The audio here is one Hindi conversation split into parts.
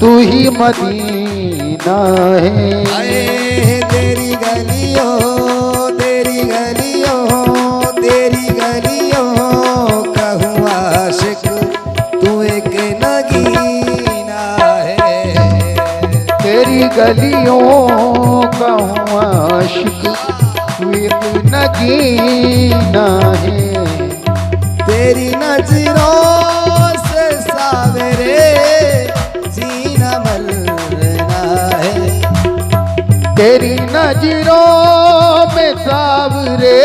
तू ही मदीना है। आए तेरी गलियों तेरी गलियों तेरी गलियों कहूँ आशिक तू एक नगीना है। तेरी गलियों का हूँ आशिक तू एक नगीना है। तेरी नजरों से सावरे जीना मरना है। तेरी नजरों में सावरे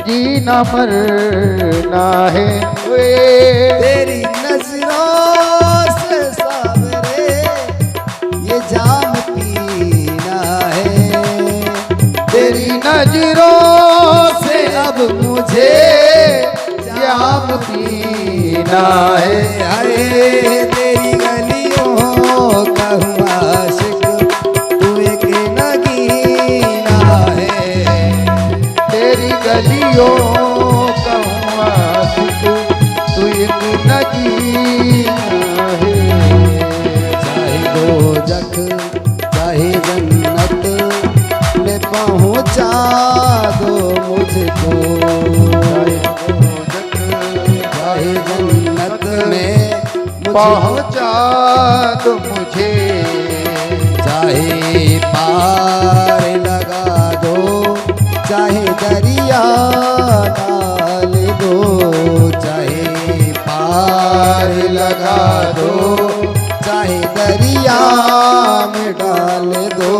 जीना मरना है। तेरी नजरों से सावरे ये जाम पीना है। तेरी नजरों से अब मुझे जाम पीना है। अरे तेरी गलियों का हूँ आशिक तू एक नगीना है। तेरी गलियों का हूँ आशिक तू एक नगीना है। चाहे दोजख चाहे जन्नत में पहुँचा दो मुझको। चाहे जन्नत में पहुँचा दो मुझे। चाहे पार लगा दो चाहे दरिया डाल दो। चाहे पार लगा दो चाहे दरिया में डाल दो।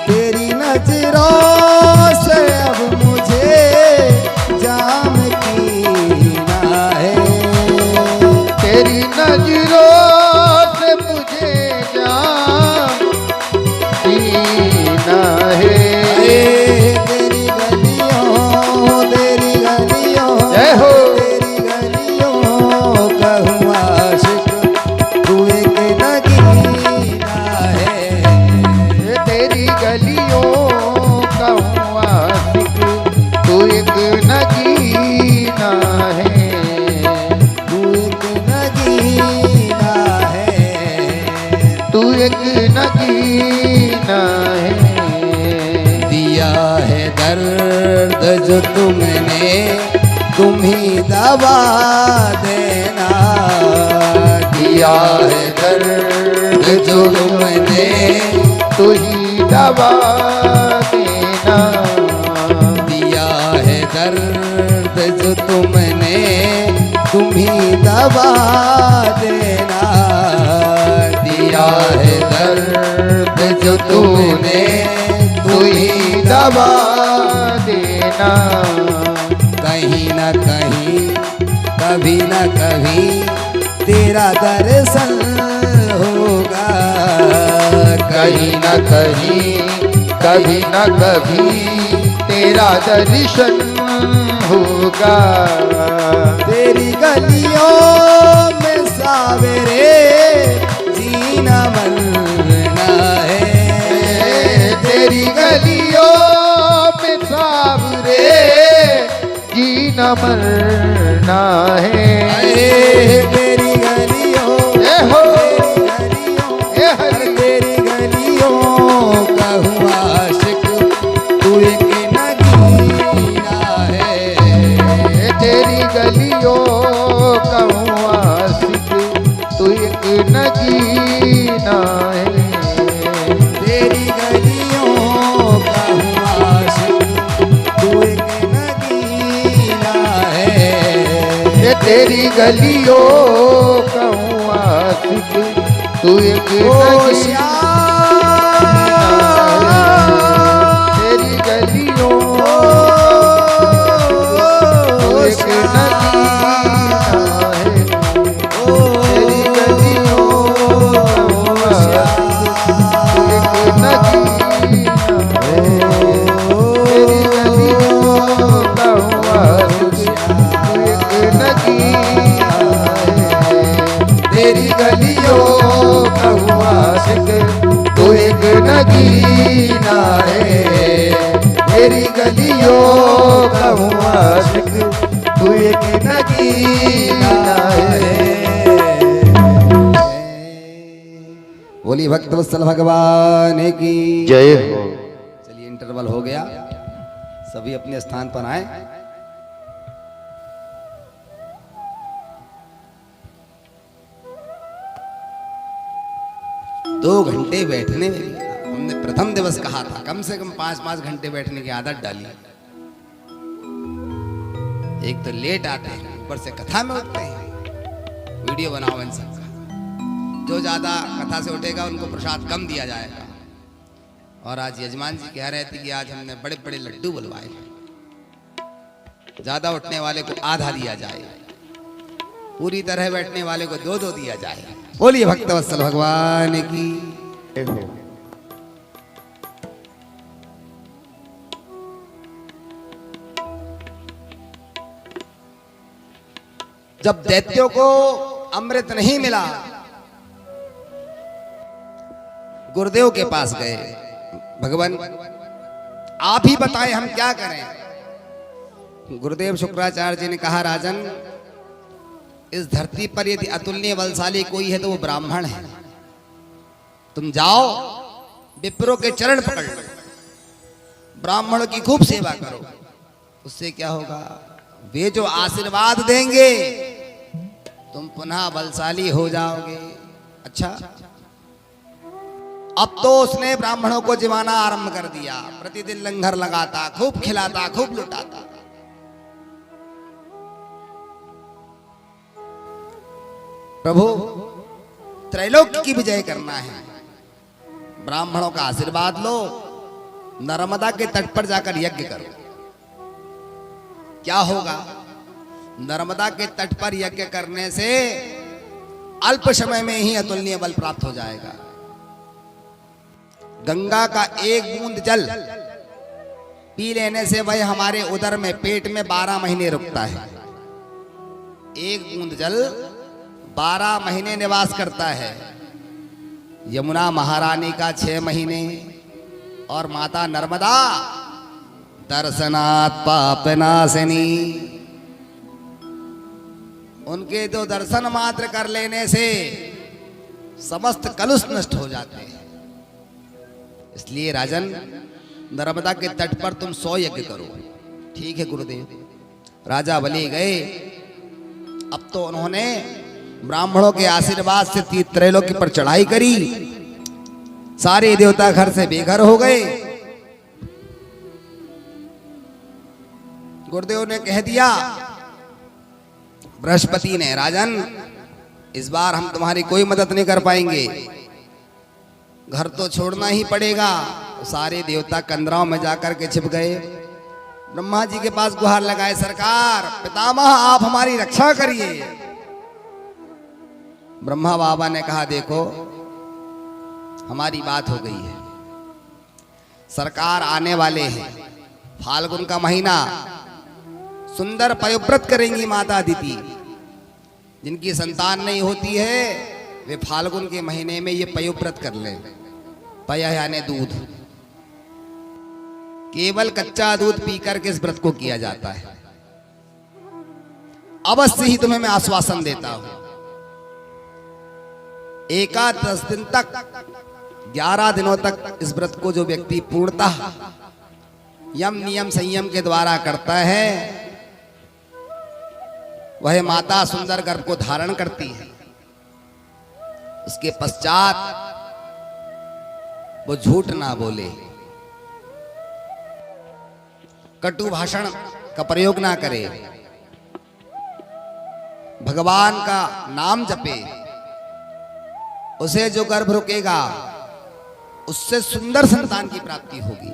तेरी नजरों से अब मुझे जाम पीना है। तेरी नजरों से मुझे जाम पीना है। तेरी गलियों जय हो। तेरी गलियों कहूँ आशिक तू एक नगीना है। तेरी गलियों का हूँ आशिक तू एक नगीना है। तू एक नगीना है। तू एक नगीना है। दिया है दर्द जो तुमने तुम ही दवा देना। दिया है दर्द जो तुमने तू ही दवा देना। दिया है दर्द जो तुमने तुम ही दवा देना। दिया है दर्द जो तूने तू ही दवा देना। कहीं न कहीं कभी न कभी तेरा दर्शन होगा। कहीं न कहीं कभी न कभी तेरा दर्शन होगा। तेरी गलियों में सावरे जीना मरना है। तेरी गलियों में सावरे जीना मरना है। तेरी गलियों तेरी गलियों कहूँ आशिक तू एक नगीना है। तेरी गलियों का हूँ आशिक तू एक नगीना है। तेरी गलियों का हूँ आशिक तू एक नगीना है। तेरी गलियों का हूँ आशिक तू एक नगीना है। तेरी गलियों तू एक नगीना है। तेरी गलियों का हूँ आशिक तू एक नगीना है। तेरी गलियों का हूँ आशिक तू एक नगीना है। तेरी गलियों का हूँ आशिक तू एक नगीना है। तेरी गलियों का हूँ आशिक तू एक नगीना है। बोलिए भक्तवत्सल भगवान की जय हो। चलिए इंटरवल हो गया, सभी अपने स्थान पर आए। दो घंटे बैठने में हमने प्रथम दिवस कहा था कम से कम 5-5 घंटे बैठने की आदत डाली। एक तो लेट आते हैं, ऊपर से कथा में उठते हैं। वीडियो बनाओ इन सब का, जो ज्यादा कथा से उठेगा उनको प्रसाद कम दिया जाएगा। और आज यजमान जी कह रहे थे कि आज हमने बड़े बड़े लड्डू बुलवाए, ज्यादा उठने वाले को आधा दिया जाए, पूरी तरह बैठने वाले को 2-2 दिया जाए। बोलिए भक्तवत्सल भगवान की जय हो। जब दैत्यों को अमृत नहीं मिला, गुरुदेव के पास गए, भगवान आप ही बताएं हम क्या करें। गुरुदेव शुक्राचार्य जी ने कहा, राजन इस धरती पर यदि अतुलनीय बलशाली कोई है तो वो ब्राह्मण है। तुम जाओ विप्रों के चरण पकड़ लो, ब्राह्मणों की खूब सेवा करो, उससे क्या होगा, वे जो आशीर्वाद देंगे तुम पुनः बलशाली हो जाओगे। अच्छा, अब तो उसने ब्राह्मणों को जिवाना आरंभ कर दिया, प्रतिदिन लंगर लगाता, खूब खिलाता, खूब लुटाता। प्रभु त्रैलोक्य की विजय करना है, ब्राह्मणों का आशीर्वाद लो, नर्मदा के तट पर जाकर यज्ञ करो। क्या होगा, नर्मदा के तट पर यज्ञ करने से अल्प समय में ही अतुलनीय बल प्राप्त हो जाएगा। गंगा का एक बूंद जल पी लेने से वह हमारे उदर में, पेट में 12 महीने रुकता है। एक बूंद जल 12 महीने निवास करता है। यमुना महारानी का 6 महीने, और माता नर्मदा दर्शनात् पापनाशिनी, उनके तो दर्शन मात्र कर लेने से समस्त कलुष नष्ट हो जाते हैं। इसलिए राजन नर्मदा के तट पर तुम 100 यज्ञ करो। ठीक है गुरुदेव। राजा बलि गए। अब तो उन्होंने ब्राह्मणों के आशीर्वाद से त्रैलोक्य पर चढ़ाई करी, सारे देवता घर से बेघर हो गए। गुरुदेव ने कह दिया बृहस्पति ने, राजन इस बार हम तुम्हारी कोई मदद नहीं कर पाएंगे, घर तो छोड़ना ही पड़ेगा। सारे देवता कंदराओं में जाकर के छिप गए। ब्रह्मा जी के पास गुहार लगाए, सरकार पितामह आप हमारी रक्षा करिए। ब्रह्मा बाबा ने कहा, देखो हमारी बात हो गई है, सरकार आने वाले हैं, फाल्गुन का महीना, सुंदर पयोव्रत करेंगी माता अदिति। जिनकी संतान नहीं होती है वे फाल्गुन के महीने में ये पयोव्रत कर लें। पय यानी दूध, केवल कच्चा दूध पीकर के इस व्रत को किया जाता है। अवश्य ही तुम्हें मैं आश्वासन देता हूं, 10 दिन तक, 11 दिनों तक इस व्रत को जो व्यक्ति पूर्णतः यम नियम संयम के द्वारा करता है, वह माता सुंदर गर्भ को धारण करती है। उसके पश्चात वो झूठ ना बोले, कटु भाषण का प्रयोग ना करे, भगवान का नाम जपे। उसे जो गर्भ रुकेगा उससे सुंदर संतान की प्राप्ति होगी।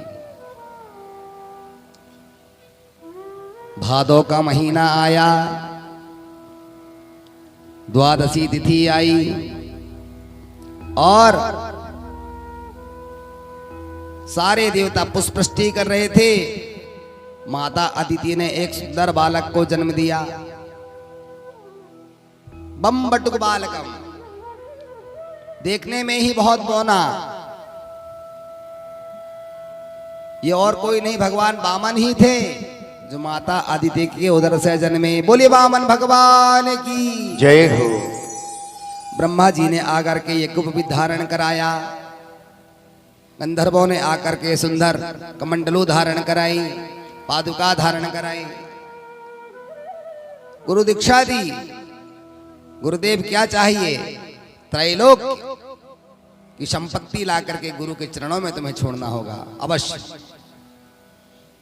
भादों का महीना आया, द्वादशी तिथि आई, और सारे देवता पुष्पवृष्टि कर रहे थे। माता अदिति ने एक सुंदर बालक को जन्म दिया, बम्बटुक बालकम, देखने में ही बहुत बौना। ये और कोई नहीं, भगवान वामन ही थे जो माता अदिति के उदर से जन्मे। बोलिए वामन भगवान की जय हो। ब्रह्मा जी ने आकर के यज्ञ भी धारण कराया, गंधर्वों ने आकर के सुंदर कमंडलू धारण कराई, पादुका धारण कराई, गुरु दीक्षा दी। गुरुदेव क्या चाहिए? त्रैलोक की संपत्ति ला करके गुरु के चरणों में तुम्हें छोड़ना होगा अवश्य।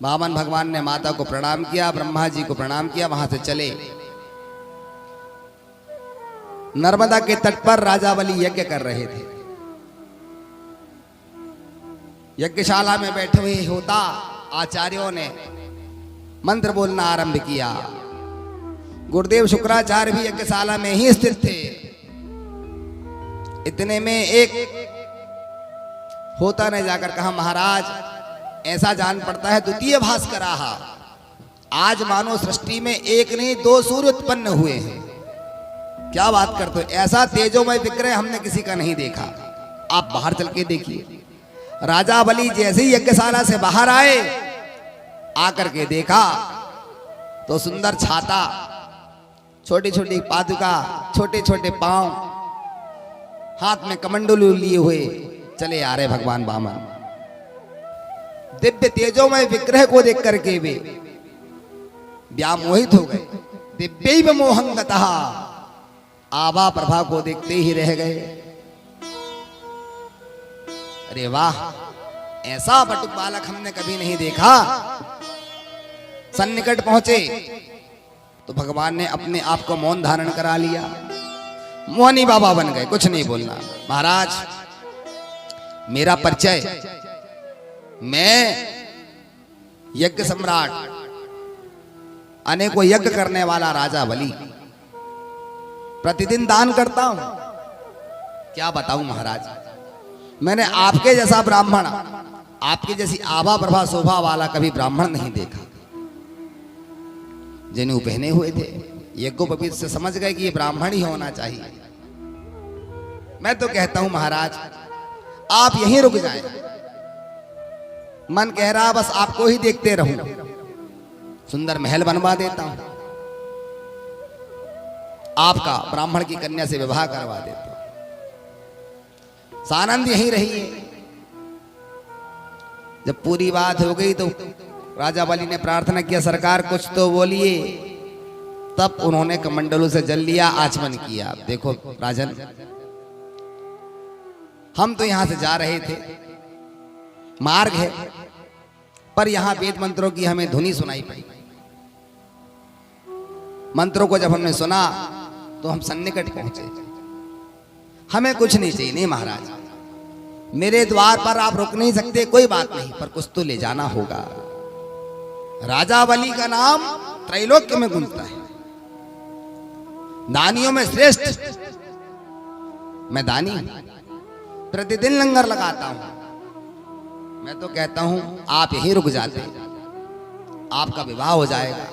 वामन भगवान ने माता को प्रणाम किया, ब्रह्मा जी को प्रणाम किया, वहां से चले। नर्मदा के तट पर राजा बलि यज्ञ कर रहे थे। यज्ञशाला में बैठे हुए होता आचार्यों ने मंत्र बोलना आरंभ किया। गुरुदेव शुक्राचार्य भी यज्ञशाला में ही स्थित थे। इतने में एक होता ने जाकर कहा, महाराज ऐसा जान पड़ता है द्वितीय भास्कराः, आज मानो सृष्टि में एक नहीं दो सूर्य उत्पन्न हुए हैं। क्या बात करते हो, ऐसा तेजोमय विग्रह हमने किसी का नहीं देखा। आप बाहर चल के देखिए। राजा बलि जैसे ही यज्ञशाला से बाहर आए, आकर के देखा तो सुंदर छाता, छोटी छोटी पादुका, छोटे छोटे पांव, हाथ में कमंडलू लिए हुए चले आ रहे भगवान वामन। दिव्य तेजोमय विग्रह को देख करके वे व्यामोहित हो गए। दिव्यैव मोहं गतः, आभा प्रभा को देखते ही रह गए। अरे वाह, ऐसा बटुक बालक हमने कभी नहीं देखा। सन्निकट पहुंचे तो भगवान ने अपने आप को मौन धारण करा लिया। मोहनी बाबा बन गए, कुछ नहीं बोलना। महाराज मेरा परिचय, मैं यज्ञ सम्राट, अनेकों यज्ञ करने वाला राजा बलि, प्रतिदिन दान करता हूं। क्या बताऊं महाराज, मैंने आपके जैसा ब्राह्मण, आपकी जैसी आभा प्रभा शोभा वाला कभी ब्राह्मण नहीं देखा। जनेऊ पहने हुए थे, यज्ञोपवीत से समझ गए कि ये ब्राह्मण ही होना चाहिए। मैं तो कहता हूं महाराज आप यहीं रुक जाएं। मन कह रहा बस आपको ही देखते रहूं, सुंदर महल बनवा देता हूं, आपका ब्राह्मण की कन्या से विवाह करवा देता हूं, सानंद यहीं रहिए। जब पूरी बात हो गई तो राजा बलि ने प्रार्थना किया, सरकार कुछ तो बोलिए। तब उन्होंने कमंडलों से जल लिया, आचमन किया। देखो राजन, हम तो यहां से जा रहे थे, मार्ग है, पर यहां वेद मंत्रों की हमें धुनी सुनाई पड़ी। मंत्रों को जब हमने सुना तो हम सन्निकट पहुंचे। हमें कुछ नहीं चाहिए। नहीं महाराज, मेरे द्वार पर आप रुक नहीं सकते, कोई बात नहीं, पर कुछ तो ले जाना होगा। राजा बलि का नाम त्रैलोक्य में गूंजता है, दानियों में श्रेष्ठ। मैं दानी, प्रतिदिन लंगर लगाता हूं। मैं तो कहता हूं आप यहीं रुक जाते, आपका विवाह हो जाएगा,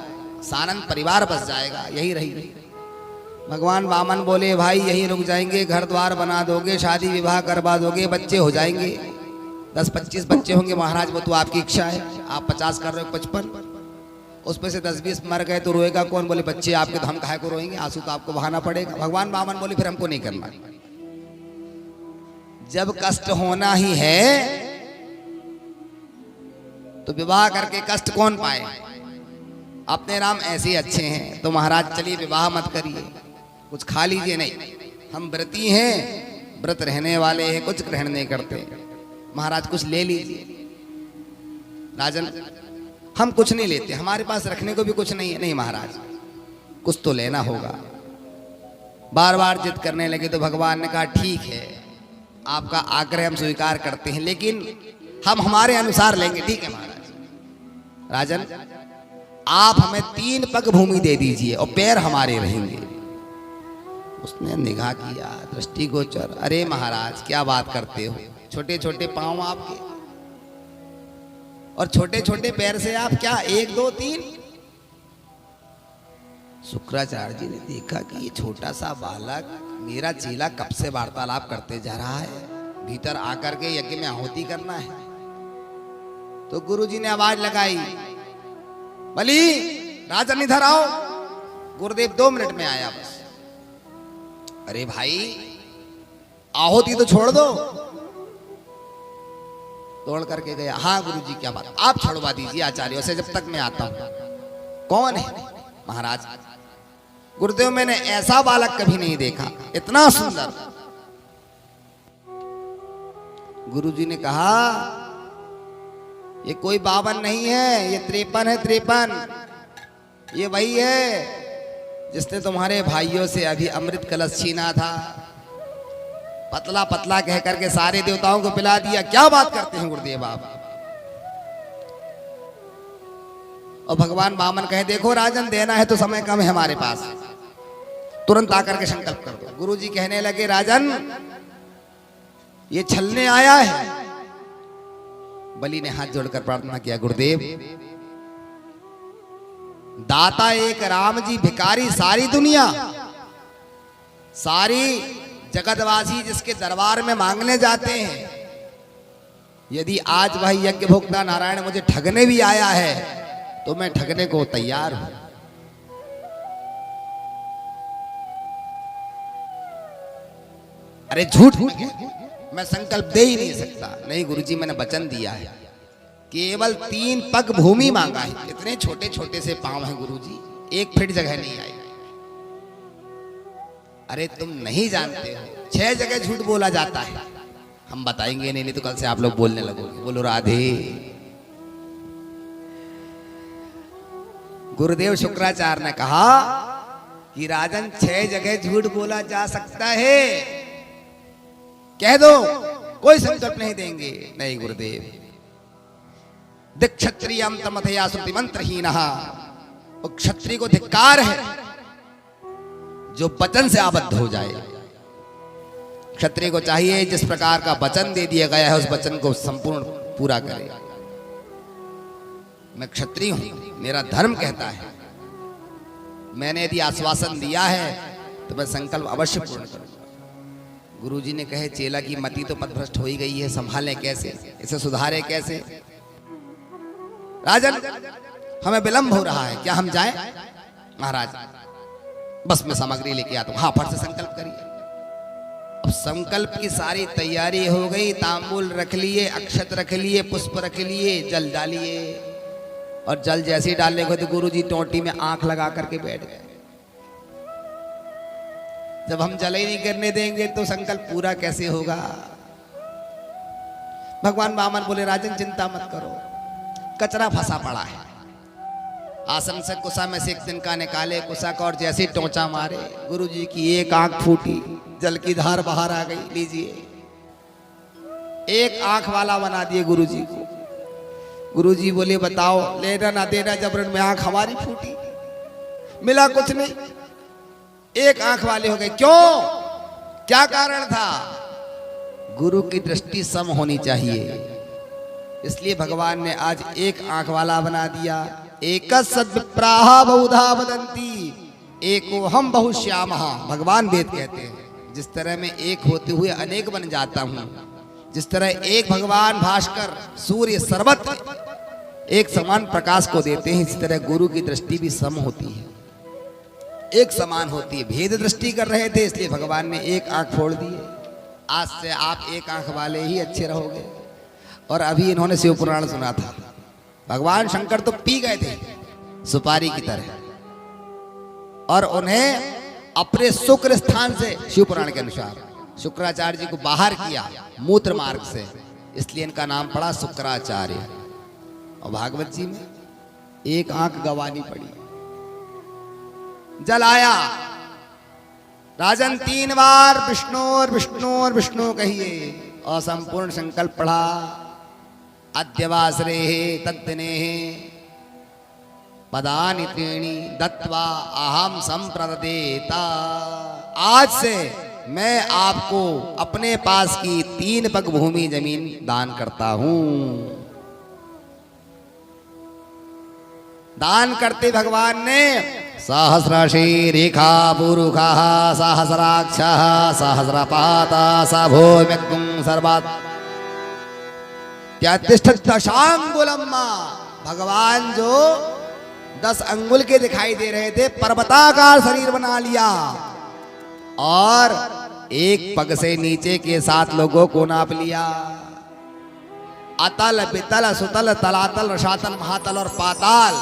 सानंद परिवार बस जाएगा, यही रही। भगवान वामन बोले, भाई यहीं रुक जाएंगे, घर द्वार बना दोगे, शादी विवाह करवा दोगे, बच्चे हो जाएंगे, 10-25 बच्चे होंगे। महाराज वो तो आपकी इच्छा है, आप 50 कर रहे हो, 55, उसमें से 10-20 मर गए तो रोएगा कौन? बोले बच्चे आपके, तो हम काहे को रोएंगे, आंसू तो आपको बहाना पड़ेगा। भगवान वामन बोले फिर हमको नहीं करना। जब कष्ट होना ही है तो विवाह करके कष्ट कौन पाए? अपने राम ऐसे ही अच्छे हैं, तो महाराज चलिए विवाह मत करिए, कुछ खा लीजिए। नहीं, हम व्रती हैं, व्रत रहने वाले हैं, कुछ ग्रहण नहीं करते। महाराज कुछ ले लीजिए। राजन हम कुछ नहीं लेते, हमारे पास रखने को भी कुछ नहीं है। नहीं महाराज कुछ तो लेना होगा। बार बार जिद करने लगे तो भगवान ने कहा ठीक है, आपका आग्रह हम स्वीकार करते हैं, लेकिन हम हमारे अनुसार लेंगे। ठीक है महाराज। राजन आप हमें 3 पग भूमि दे दीजिए और पैर हमारे रहेंगे। उसने निगाह किया, दृष्टिगोचर। अरे महाराज क्या बात करते हो, छोटे छोटे पांव आपके और छोटे छोटे पैर से आप क्या 1 2 3? शुक्राचार्य जी ने देखा कि ये छोटा सा बालक मेरा चेला कब से वार्तालाप करते जा रहा है, भीतर आकर के यज्ञ में आहुति करना है। तो गुरुजी ने आवाज लगाई, बलि राजन इधर आओ। गुरुदेव 2 मिनट में आया बस। अरे भाई आहुति तो छोड़ दो। दौड़ करके गया, हाँ गुरुजी क्या बात, आप छुड़वा दीजिए आचार्यों से जब तक मैं आता हूं। कौन है? महाराज गुरुदेव मैंने ऐसा बालक कभी नहीं देखा, इतना सुंदर। गुरुजी ने कहा ये कोई 52 नहीं है, ये 53 है, 53। ये वही है जिसने तुम्हारे भाइयों से अभी अमृत कलश छीना था, पतला पतला कह करके सारे देवताओं को पिला दिया। क्या बात करते हैं गुरुदेव आप। और भगवान वामन कहे देखो राजन, देना है तो समय कम है हमारे पास, तुरंत आकर के संकल्प कर दो। गुरुजी कहने लगे राजन ये छलने आया है। बलि ने हाथ जोड़कर प्रार्थना किया, गुरुदेव दाता एक राम जी, भिखारी सारी दुनिया, सारी जगतवासी जिसके दरबार में मांगने जाते हैं। यदि आज वह यज्ञ भोक्ता नारायण मुझे ठगने भी आया है तो मैं ठगने को तैयार हूं। अरे झूठ मैं संकल्प दे ही नहीं सकता। नहीं गुरुजी मैंने वचन दिया है, केवल 3 पग भूमि मांगा है। इतने छोटे छोटे से पांव हैं गुरुजी, 1 फीट जगह नहीं आई। अरे तुम नहीं जानते हो 6 जगह झूठ बोला जाता है। हम बताएंगे नहीं तो कल से आप लोग बोलने लगोगे। बोलो राधे। गुरुदेव शुक्राचार्य ने कहा कि राजन 6 जगह झूठ बोला जा सकता है, कह दो, कोई संकल्प नहीं देंगे। नहीं गुरुदेव, दिक्षत्रियम तमथया श्रुति मंत्रहीन, क्षत्रिय को धिक्कार है जो वचन से आबद्ध हो जाए। क्षत्रिय को चाहिए जिस प्रकार का वचन दे दिया गया है उस वचन को संपूर्ण पूरा करे। मैं क्षत्रिय हूं, मेरा धर्म कहता है, मैंने यदि आश्वासन दिया है तो मैं संकल्प अवश्य पूर्ण करूंगा। गुरुजी ने कहे चेला की मति तो पथभ्रष्ट हो ही गई है, संभालें कैसे, इसे सुधारे कैसे। राजन हमें विलंब हो रहा है, क्या हम जाएं? महाराज बस मैं सामग्री लेके आता हूं। हाँ फट से संकल्प करिए। अब संकल्प की सारी तैयारी हो गई, तांबूल रख लिए, अक्षत रख लिए, पुष्प रख लिए, जल डालिए। और जल जैसे ही डालने को तो गुरुजी टोंटी में आंख लगा करके बैठ गए। जब हम जल ही नहीं करने देंगे तो संकल्प पूरा कैसे होगा। भगवान वामन बोले राजन चिंता मत करो, कचरा फंसा पड़ा है। आसन से कुसा में से एक दिन का निकाले, कुसा का और जैसे टोंचा मारे, गुरुजी की एक आंख फूटी, जल की धार बाहर आ गई। लीजिए, एक आंख वाला बना दिए गुरुजी को। गुरुजी बोले बताओ लेना ना देना जबरन में आंख हमारी फूटी, मिला कुछ नहीं, एक आंख वाले हो गए। क्यों, क्या कारण था? गुरु की दृष्टि सम होनी चाहिए, इसलिए भगवान ने आज एक आंख वाला बना दिया। एक सद्विप्राह बहुधा वदन्ति एको हम बहुश्यामः। भगवान वेद कहते हैं जिस तरह मैं एक होते हुए अनेक बन जाता हूं, जिस तरह एक भगवान भास्कर सूर्य सर्वत्र एक समान प्रकाश को देते हैं, इस तरह गुरु की दृष्टि भी सम होती है, एक समान होती है। भेद दृष्टि कर रहे थे इसलिए भगवान ने एक आंख फोड़ दी। आज से आप एक आंख वाले ही अच्छे रहोगे। और अभी इन्होंने शिव पुराण सुना था, भगवान शंकर तो पी गए थे सुपारी की तरह, और उन्हें अपने शुक्र स्थान से शिव पुराण के अनुसार शुक्राचार्य जी को बाहर किया मूत्र मार्ग से, इसलिए इनका नाम पड़ा शुक्राचार्य। और भागवत जी में एक आंख गंवानी पड़ी। जल आया, राजन 3 बार विष्णु और विष्णु और विष्णु कहिए और संपूर्ण संकल्प पढ़ा। अद्यवासरे तद्दिने पदानि त्रीणि दत्वा अहम संप्रदेता। आज से मैं आपको अपने पास की 3 पग भूमि जमीन दान करता हूं। दान करते भगवान ने सहस्रशी रेखा पुरुखा सहस्राक्ष सहस्रपाता सभूमिकुं सर्वात् दशांगुलम्मा। भगवान जो 10 अंगुल के दिखाई दे रहे थे, पर्वताकार शरीर बना लिया। और एक पग से नीचे के 7 लोगों को नाप लिया। अतल पितल सुतल तलातल रसातल महातल और पाताल।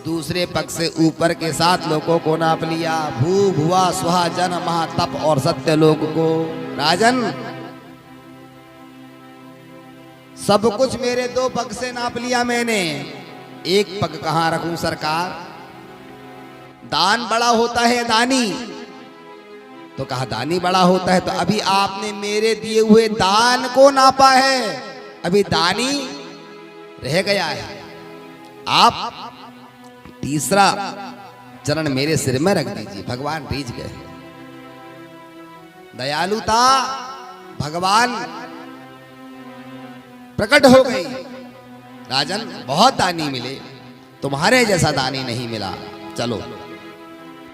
दूसरे पग से ऊपर के 7 लोगों को नाप लिया। भू भुआ सुहा जन महा तप और सत्य लोक को। राजन, सब कुछ मेरे 2 पग से नाप लिया मैंने, एक पग कहां रखूं सरकार? दान बड़ा होता है दानी, तो कहा दानी बड़ा होता है, तो अभी आपने मेरे दिए हुए दान को नापा है, अभी दानी रह गया है। आप तीसरा चरण मेरे सिर में रख दीजिए। भगवान रीझ गए। दयालुता भगवान प्रकट हो गई। राजन, बहुत दानी मिले, तुम्हारे जैसा दानी नहीं मिला। चलो,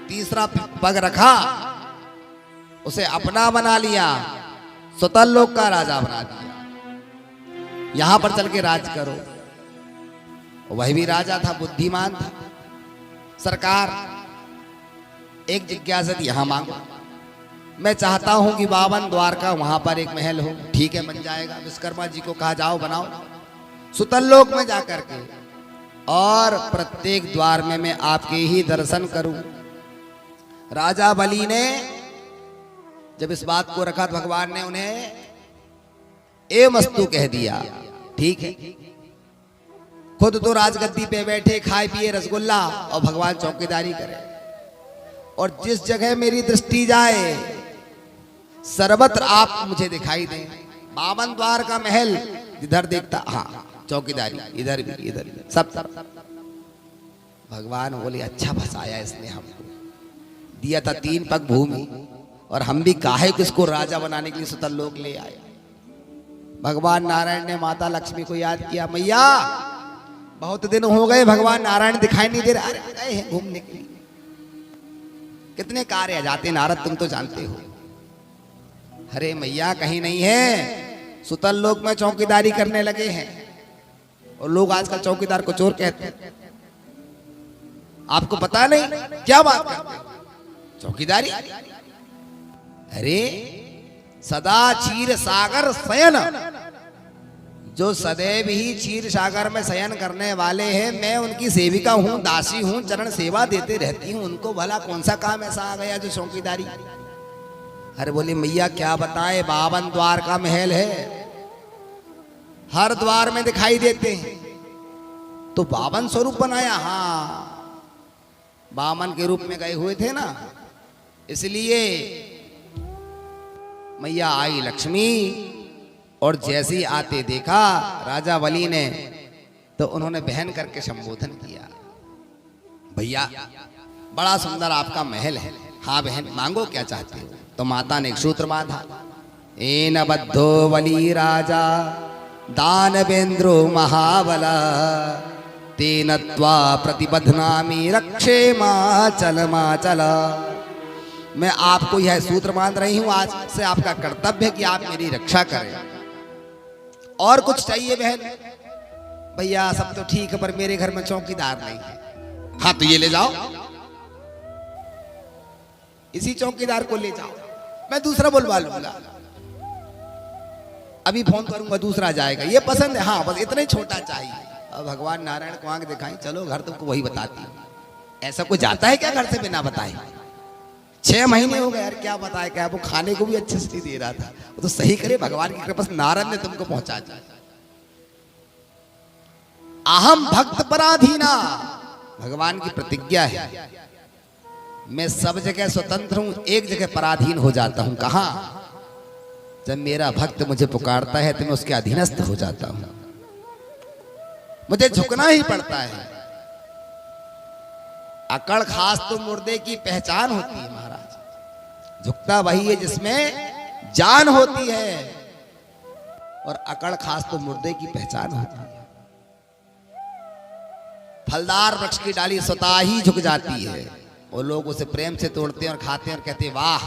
तीसरा पग रखा, उसे अपना बना लिया, सुतल लोक का राजा बना दिया। यहां पर चल के राज करो। वह भी राजा था, बुद्धिमान था। सरकार, एक जिज्ञासा यहां मांगो। मैं चाहता हूं कि 52 द्वार का वहां पर एक महल हो। ठीक है, बन जाएगा। विश्वकर्मा जी को कहा जाओ बनाओ। सुतल लोक में जाकर के, और प्रत्येक द्वार में मैं आपके ही दर्शन करूं। राजा बलि ने जब इस बात को रखा, तो भगवान ने उन्हें ए मस्तु कह दिया। ठीक है, खुद तो राजगद्दी पे बैठे, खाए पिए रसगुल्ला, और भगवान चौकीदारी करे। और जिस जगह मेरी दृष्टि जाए, सर्वत्र आप मुझे दिखाई दें। 52 द्वार का महल, जिधर देखता, हाँ चौकीदारी, इधर भी इधर भी, सब सब। भगवान बोले, अच्छा फंसाया इसने हमको। दिया था 3 पग भूमि, और हम भी काहे किसको राजा बनाने के लिए सुतल लोक ले आए। भगवान नारायण ने माता लक्ष्मी को याद किया। मैया, बहुत दिन हो गए, भगवान नारायण दिखाई नहीं दे रहे। अरे गए हैं घूमने के लिए, कितने कार्य आ जाते नारद, तुम तो जानते हो। अरे मैया, कहीं नहीं है, सुतल लोक में चौकीदारी करने लगे हैं। और लोग आजकल चौकीदार को चोर कहते हैं। आपको पता नहीं क्या बात करते हैं? चौकीदारी, अरे सदा क्षीर सागर शयन, जो सदैव ही क्षीर सागर में शयन करने वाले हैं, मैं उनकी सेविका हूं, दासी हूं, चरण सेवा देते रहती हूं। उनको भला कौन सा काम ऐसा आ गया जो चौकीदारी? अरे बोले मैया, क्या बताएं, 52 द्वार का महल है, हर द्वार में दिखाई देते हैं। तो 52 स्वरूप बनाया। हाँ, 52 के रूप में गए हुए थे ना, इसलिए मैया आई लक्ष्मी। और जैसे ही आते देखा राजा बलि ने, तो उन्होंने बहन करके संबोधन किया। भैया, बड़ा सुंदर आपका महल है। हाँ बहन, मांगो क्या चाहते हो? तो माता ने एक सूत्र बांधा। एन बद्धो बलि राजा दानवेंद्रो महाबला, तेन त्वा प्रतिबध्नामि रक्षे माचल माचल। मैं आपको यह सूत्र बांध रही हूं, आज से आपका कर्तव्य है कि आप मेरी रक्षा करें। और कुछ चाहिए बहन? भैया सब तो ठीक है, पर मेरे घर में चौकीदार नहीं है। हाँ, तो ये ले जाओ, इसी चौकीदार को ले जाओ, मैं दूसरा बुलवा लूंगा। अभी फोन करूंगा, दूसरा जाएगा। ये पसंद है? हाँ, बस इतना ही छोटा चाहिए। अब भगवान नारायण को आंख दिखाई, चलो घर तुमको वही बताती हूँ। ऐसा कोई जाता है क्या घर से बिना बताए? 6 महीने हो गए यार, क्या बताए? क्या वो खाने को भी अच्छे से नहीं दे रहा था। वो तो सही करे, भगवान की कृपा से नारद ने तुमको पहुंचा दिया। अहम भक्त पराधीना, भगवान की प्रतिज्ञा है। मैं सब जगह स्वतंत्र हूं, एक जगह पराधीन हो जाता हूं। कहां? जब मेरा भक्त मुझे पुकारता है तो मैं उसके अधीनस्थ हो जाता हूं, मुझे झुकना ही पड़ता है। अकड़ खास तो मुर्दे की पहचान होती है महाराज। झुकता वही है जिसमें जान होती है, और अकड़ खास तो मुर्दे की पहचान होती है। फलदार वृक्ष की डाली स्वतः ही झुक जाती है, और लोग उसे प्रेम से तोड़ते हैं और खाते हैं और कहते हैं वाह,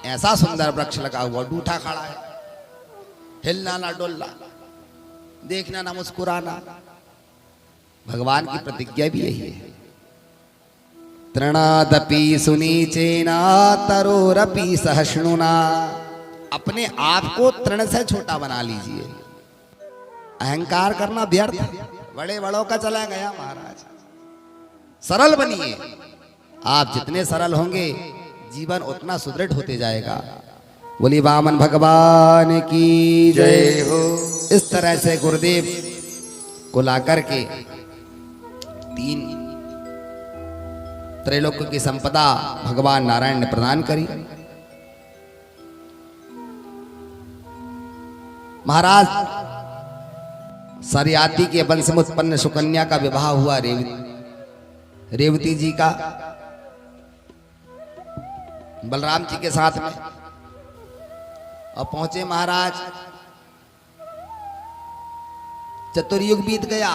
ऐसा सुंदर वृक्ष लगा हुआ, डूठा खड़ा है, हिलना ना डोलना, देखना ना मुस्कुराना। भगवान की प्रतिज्ञा भी यही है। तृणादपि सुनीचेना तरोरपि सहिष्णुना। अपने आप को तृण से छोटा बना लीजिए। अहंकार करना व्यर्थ है, बड़े बड़ों का चला गया महाराज। सरल बनिए। आप जितने सरल होंगे जीवन उतना सुदृढ़ होते जाएगा। बोली वामन भगवान की जय हो। इस तरह से गुरुदेव को लाकर के 3 त्रैलोक्य की संपदा भगवान नारायण ने प्रदान करी। महाराज सरियाती के वंश में उत्पन्न सुकन्या का विवाह हुआ रेवती जी का बलराम जी के साथ में। और पहुंचे महाराज, चतुर्युग बीत गया।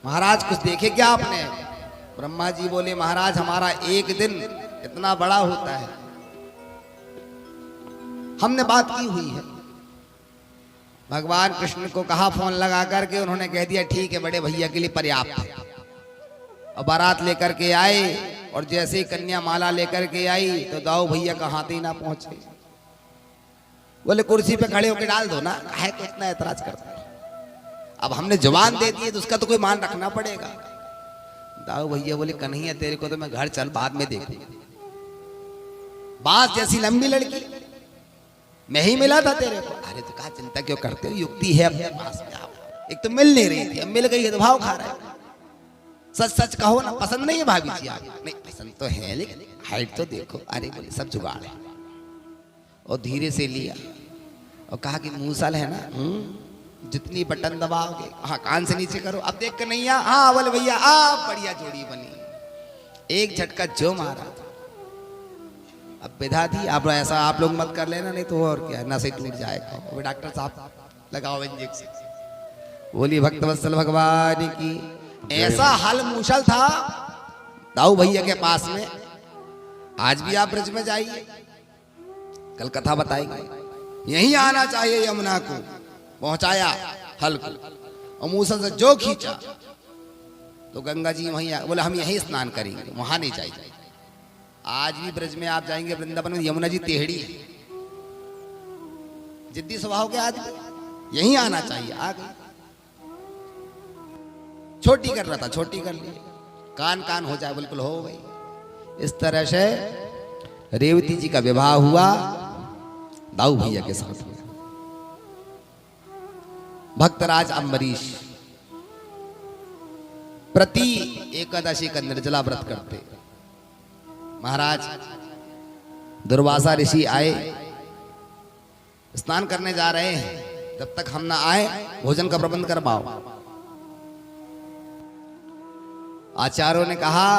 महाराज कुछ देखे क्या आपने? ब्रह्मा जी बोले महाराज हमारा एक दिन इतना बड़ा होता है। हमने बात की हुई है। भगवान कृष्ण को कहा फोन लगा करके, उन्होंने कह दिया ठीक है बड़े भैया के लिए पर्याप्त है। और बारात लेकर के आए और जैसे ही कन्या माला लेकर के आई तो दाऊ भैया का हाथ ही ना पहुंचे। बोले कुर्सी पे खड़े होकर डाल दो ना, काहे को इतना ऐतराज करते हो? अब हमने जुबान दे दी है तो उसका तो कोई मान रखना पड़ेगा। दाऊ भैया बोले कन्हैया तेरे को तो मैं घर चल बाद में देखूंगा। बांस जैसी लंबी लड़की मैं ही मिला था तेरे को। अरे तो कहा चिंता क्यों करते हो, युक्ति है अपने पास में। आप एक तो मिल नहीं रही थी, अब मिल गई है तो भाव खा रहा है। सच सच कहो ना, पसंद नहीं है भाभी जी आप? नहीं पसंद तो है लेकिन हाइट तो देखो। अरे बोले सब जुगाड़ है। और धीरे से लिया और कहा कि मूसल है ना, जितनी बटन दबाओगे, हाँ कान से नीचे करो। अब देख कर नहीं आ, हाँ बोले भैया आप बढ़िया जोड़ी बनी। एक झटका जो मारा अब विधा थी। आप ऐसा आप लोग मत कर लेना, नहीं तो और क्या नसें टूट जाएगा। वो डॉक्टर साहब लगाओ इंजेक्शन। बोली भक्तवत्सल भगवान की। ऐसा हल मूसल था दाऊ भैया के पास में। आज भी आप ब्रज में जाइए, कल कथा बताएंगे। यहीं आना चाहिए यमुना को। पहुंचाया हल को और मूसल से जो खींचा तो गंगा जी वहीं बोले हम यहीं स्नान करेंगे, वहां नहीं जाएंगे। आज भी ब्रज में आप जाएंगे वृंदावन में, यमुना जी टेढ़ी है। जिद्दी स्वभाव के आदमी, यहीं आना चाहिए। आ गई। छोटी कर रहा था, छोटी कर ली। कान कान हो जाए, बिल्कुल हो गई। इस तरह से रेवती जी का विवाह हुआ दाऊ भैया के साथ में। भक्तराज अम्बरीश प्रति एकादशी का निर्जला व्रत करते। महाराज दुर्वासा ऋषि आए, स्नान करने जा रहे हैं, तब तक हम ना आए भोजन का प्रबंध कर पाओ। आचार्यों ने कहा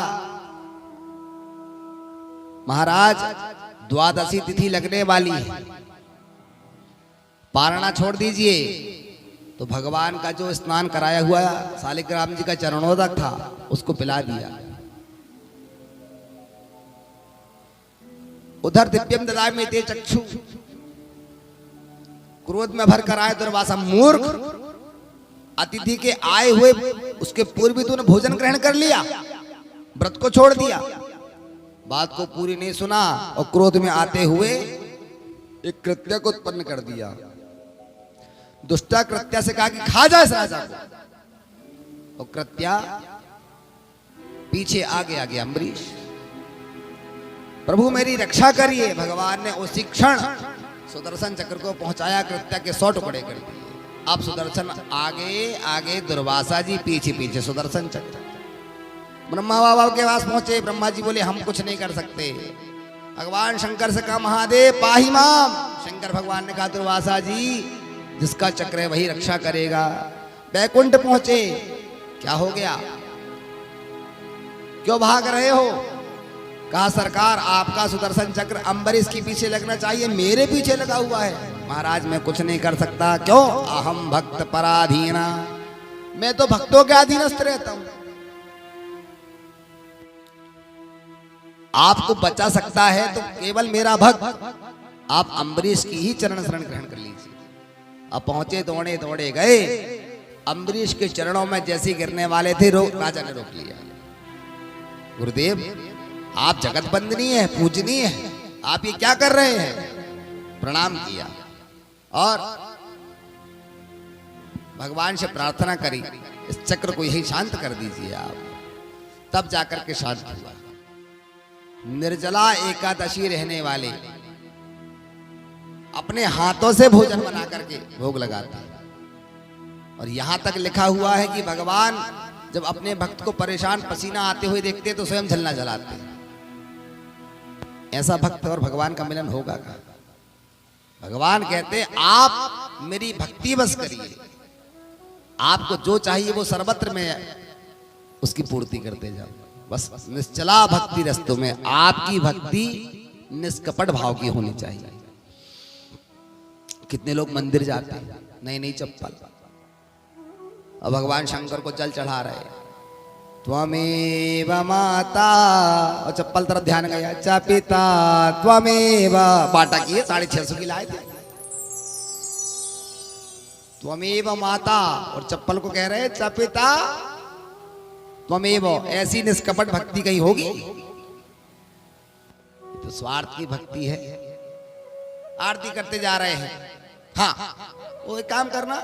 महाराज द्वादशी तिथि लगने वाली है, पारणा छोड़ दीजिए। तो भगवान का जो स्नान कराया हुआ शालिग्राम जी का चरणोदक था उसको पिला दिया। उधर दिव्यम ददामि ते चक्षु, क्रोध में भर कर आए दुर्वासा। मूर्ख, अतिथि के आए हुए उसके पूर्व भी तूने भोजन ग्रहण कर लिया, व्रत को छोड़ दिया। बात को पूरी नहीं सुना और क्रोध में आते हुए एक कृत्य को उत्पन्न कर दिया। दुष्टा कृत्या से कहा कि खा जा इस राजा को। और कृत्या पीछे आगे आगे अम्बरीश, प्रभु मेरी रक्षा करिए। भगवान ने उसी क्षण सुदर्शन चक्र को पहुंचाया, कृत्या के 100 टुकड़े कर दिए। अब सुदर्शन आगे आगे, दुर्वासा जी पीछे पीछे सुदर्शन चक्र। ब्रह्मा बाबा के पास पहुंचे। ब्रह्मा जी बोले हम कुछ नहीं कर सकते। भगवान शंकर से कहा महादेव पाहि माम। शंकर भगवान ने कहा दुर्वासा जी जिसका चक्र है वही रक्षा करेगा। बैकुंठ पहुंचे। क्या हो गया, क्यों भाग रहे हो? कहा सरकार आपका सुदर्शन चक्र अम्बरीश के पीछे लगना चाहिए, मेरे पीछे लगा हुआ है। महाराज मैं कुछ नहीं कर सकता। क्यों? अहम भक्त पराधीना, मैं तो भक्तों के अधीनस्थ रहता हूं। आपको बचा सकता है तो केवल मेरा भक्त। आप अम्बरीश की ही चरण शरण ग्रहण कर लीजिए। अब पहुंचे, दौड़े दौड़े गए। अम्बरीश के चरणों में जैसे गिरने वाले थे राजा ने रोक लिया। गुरुदेव आप जगत बंदनीय है, पूजनीय है, आप ये क्या कर रहे हैं? प्रणाम किया और भगवान से प्रार्थना करी, इस चक्र को यही शांत कर दीजिए आप। तब जाकर के शांत हुआ। निर्जला एकादशी रहने वाले अपने हाथों से भोजन बना करके भोग लगाते हैं। और यहां तक लिखा हुआ है कि भगवान जब अपने भक्त को परेशान पसीना आते हुए देखते तो स्वयं झलना जलाते। ऐसा भक्त और भगवान का मिलन होगा क्या? भगवान कहते आप मेरी भक्ति बस करिए, आपको जो चाहिए वो सर्वत्र में उसकी पूर्ति करते जाओ। बस निश्चला भक्ति रस्तों में आपकी भक्ति निष्कपट भाव की होनी चाहिए। कितने लोग मंदिर जाते हैं नई नई चप्पल, और भगवान शंकर को जल चढ़ा रहे, त्वमेव माता, और चप्पल तरफ ध्यान गया, चा पिता त्वमेव, बाटा किए 650 की लाए थे, त्वमेव माता, और चप्पल को कह रहे चा पिता त्वमेव। ऐसी निष्कपट भक्ति कहीं होगी? तो स्वार्थ की भक्ति है। आरती करते जा रहे हैं, हाँ वो एक काम करना,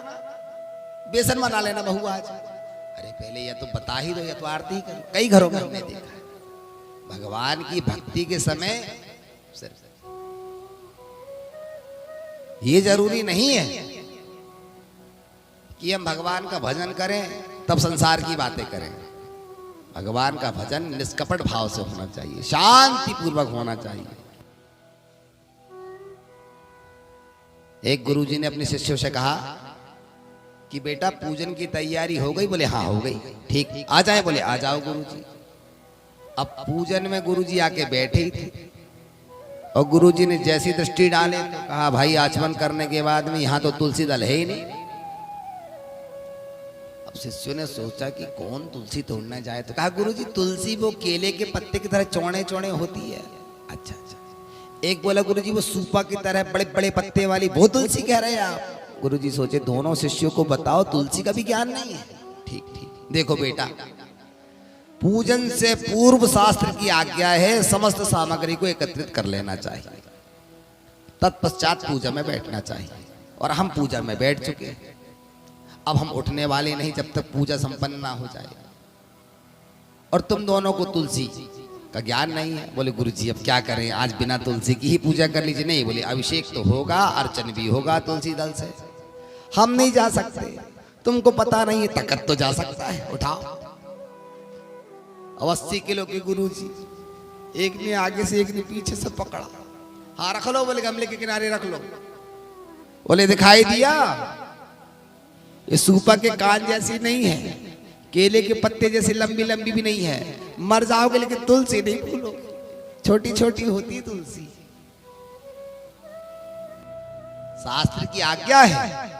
बेसन बना लेना बहू आज। अरे पहले ये तो बता ही दो, ये तो आरती कर। कई घरों में हमने देखा है भगवान की भक्ति के समय सिर्फ ये जरूरी नहीं है कि हम भगवान का भजन करें तब संसार की बातें करें। भगवान का भजन निष्कपट भाव से होना चाहिए, शांति पूर्वक होना चाहिए। एक गुरुजी ने अपने शिष्यों से कहा कि बेटा पूजन की तैयारी हो गई? बोले हाँ हो गई। ठीक, आ जाए? बोले आ जाओ गुरुजी। अब पूजन में गुरुजी आके बैठे ही थे और गुरुजी ने जैसी दृष्टि डाले तो कहा भाई आचमन करने के बाद में यहाँ तो तुलसी दल है ही नहीं। अब शिष्यों ने सोचा कि कौन तुलसी तोड़ने जाए, तो कहा गुरुजी तुलसी वो केले के पत्ते की तरह चौड़े चौड़े होती है। अच्छा अच्छा। एक बोला गुरुजी वो सूपा की तरह बड़े बड़े पत्ते वाली वो तुलसी कह रहे हैं आप? गुरुजी सोचे दोनों शिष्यों को बताओ तुलसी का भी ज्ञान नहीं है। ठीक ठीक, देखो बेटा पूजन से पूर्व शास्त्र की आज्ञा है समस्त सामग्री को एकत्रित कर लेना चाहिए, तत्पश्चात पूजा में बैठना चाहिए। और हम पूजा में बैठ चुके हैं, अब हम उठने वाले नहीं जब तक पूजा संपन्न ना हो जाए। और तुम दोनों को तुलसी का ज्ञान नहीं है। बोले गुरुजी अब क्या करें, आज बिना तुलसी की ही पूजा कर लीजिए। नहीं, बोले अभिषेक तो होगा, अर्चन भी होगा तुलसी दल से, हम नहीं जा सकते। तुमको पता नहीं है, तखत तो जा सकता है, उठाओ। 80 किलो के गुरुजी, एक ने आगे से एक ने पीछे से पकड़ा। हाँ रख लो, बोले गमले के किनारे रख लो। बोले दिखाई दिया ये सूपा के कान जैसी नहीं है, केले के पत्ते जैसे लंबी लंबी भी नहीं है, मर जाओगे लेकिन तुलसी नहीं भूलोगे, छोटी छोटी होती तुलसी। शास्त्र की आज्ञा है।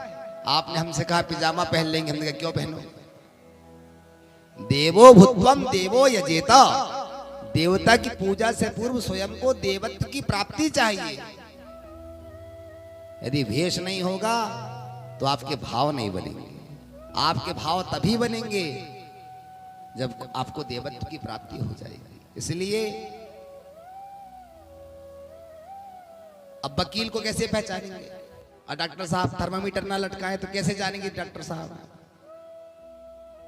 आपने हमसे कहा पिजामा पहन लेंगे, हमने कहा क्यों पहनो? देवो भूत्वम देवो यजेता, देवता की पूजा से पूर्व स्वयं को देवत्व की प्राप्ति चाहिए। यदि वेश नहीं होगा तो आपके भाव नहीं बनेंगे। आपके भाव तभी बनेंगे जब आपको देवत्व की प्राप्ति हो जाएगी। इसलिए अब वकील को कैसे पहचानेंगे? और डॉक्टर साहब थर्मामीटर ना लटकाए तो कैसे जानेंगे डॉक्टर साहब?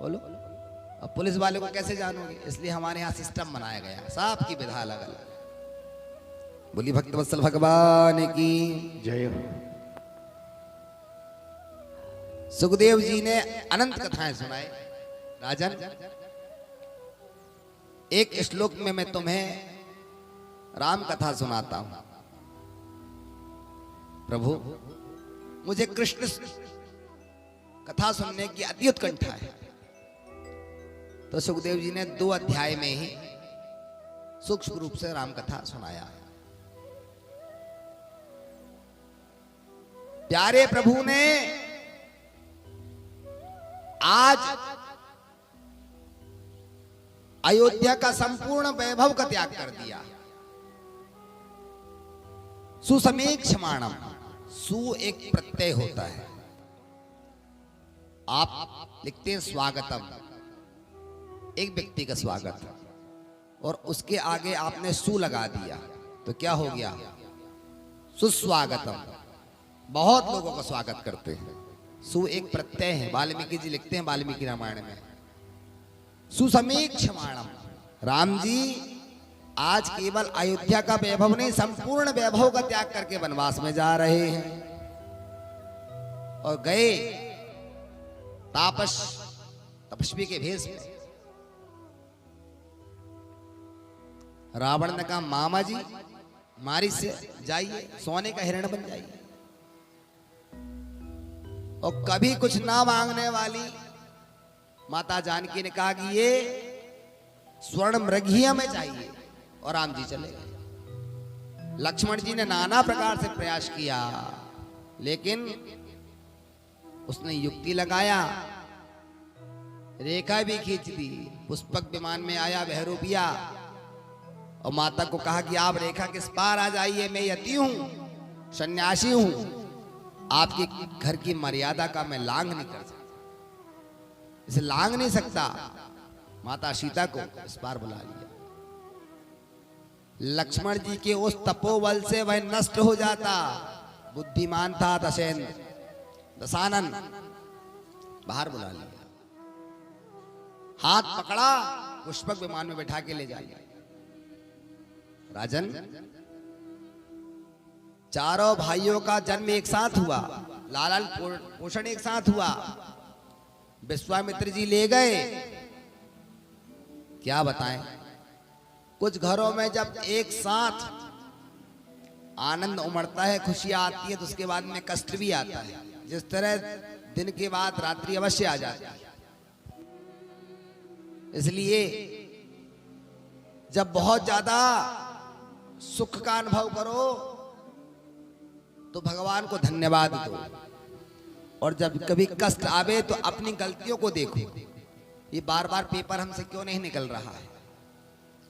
बोलो। अब पुलिस वाले को कैसे जानोगे? इसलिए हमारे यहाँ सिस्टम बनाया गया, सब की विधा अलग अलग। बोली भक्तवत्सल भगवान की जय हो। सुखदेव जी ने अनंत कथाएं सुनाए। राजन, एक श्लोक में मैं तुम्हें राम कथा सुनाता हूं। प्रभु मुझे कृष्ण कथा सुनने की अति उत्कंठा है। तो सुखदेव जी ने 2 अध्याय में ही सूक्ष्म रूप से राम कथा सुनाया। प्यारे प्रभु ने आज अयोध्या का संपूर्ण वैभव का त्याग कर दिया। सुसमेक्षमाणम, सु एक प्रत्यय होता है। आप लिखते हैं स्वागतम, एक व्यक्ति का स्वागत। और उसके आगे आपने सु लगा दिया तो क्या हो गया? सुस्वागतम। बहुत लोगों का स्वागत करते हैं। सु एक प्रत्यय है, वाल्मीकि जी लिखते हैं वाल्मीकि रामायण में, सुसमीक्षमाणम। राम जी आज केवल अयोध्या का वैभव नहीं, संपूर्ण वैभव का त्याग करके वनवास में जा रहे हैं। और गए तपस्वी के भेष में। रावण ने कहा मामा जी मारी से जाइए, सोने का हिरण बन जाइए। और कभी कुछ ना मांगने वाली माता जानकी ने कहा कि ये स्वर्ण मृगीय में चाहिए, और राम जी चले गए। लक्ष्मण जी ने नाना प्रकार से प्रयास किया, लेकिन उसने युक्ति लगाया, रेखा भी खींच दी। पुष्पक विमान में आया बहरूपिया और माता को कहा कि आप रेखा किस पार आ जाइए, मैं यति हूं, सन्यासी हूं, आपके घर की मर्यादा का मैं लांघ नहीं कर सकता, इसे लांघ नहीं सकता। माता सीता को इस पार बुला लिया। लक्ष्मण जी के उस तपोबल से वह नष्ट हो जाता। बुद्धिमान था दशानन, बाहर बुला लिया, हाथ पकड़ा, पुष्पक विमान में बैठा के ले जाया। राजन, चारों भाइयों का जन्म एक साथ हुआ, लालन पोषण एक साथ हुआ। विश्वामित्र जी ले गए, क्या बताएं। कुछ घरों में जब एक साथ आनंद उमड़ता है, खुशियां आती है, तो उसके बाद में कष्ट भी आता है। जिस तरह दिन के बाद रात्रि अवश्य आ जाती है। इसलिए जब बहुत ज्यादा सुख का अनुभव करो तो भगवान को धन्यवाद दो, और जब कभी कष्ट आवे तो अपनी गलतियों को देखो। ये बार बार पेपर हमसे क्यों नहीं निकल रहा है?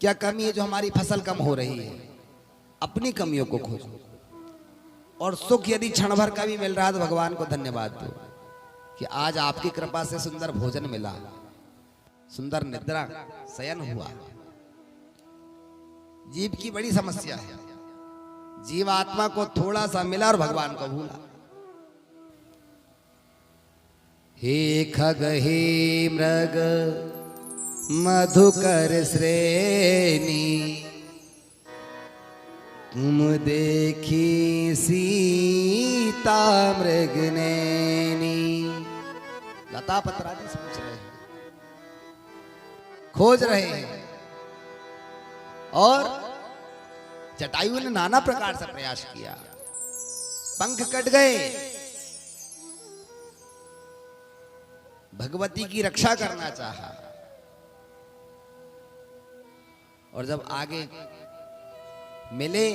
क्या कमी है जो हमारी फसल कम हो रही है? अपनी कमियों को खोजो। और सुख यदि क्षण भर का भी मिल रहा है तो भगवान को धन्यवाद दो कि आज आपकी कृपा से सुंदर भोजन मिला, सुंदर निद्रा शयन हुआ। जीव की बड़ी समस्या है, जीवात्मा को थोड़ा सा मिला और भगवान को भूला। हे खग हे मृग मधुकर श्रेणी, तुम देखी सीता मृग नैनी। लता पत्रादि सोच रहे हैं, खोज रहे हैं, और जटायु ने नाना प्रकार से प्रयास किया, पंख कट गए। भगवती की रक्षा करना चाहा, और जब आगे मिले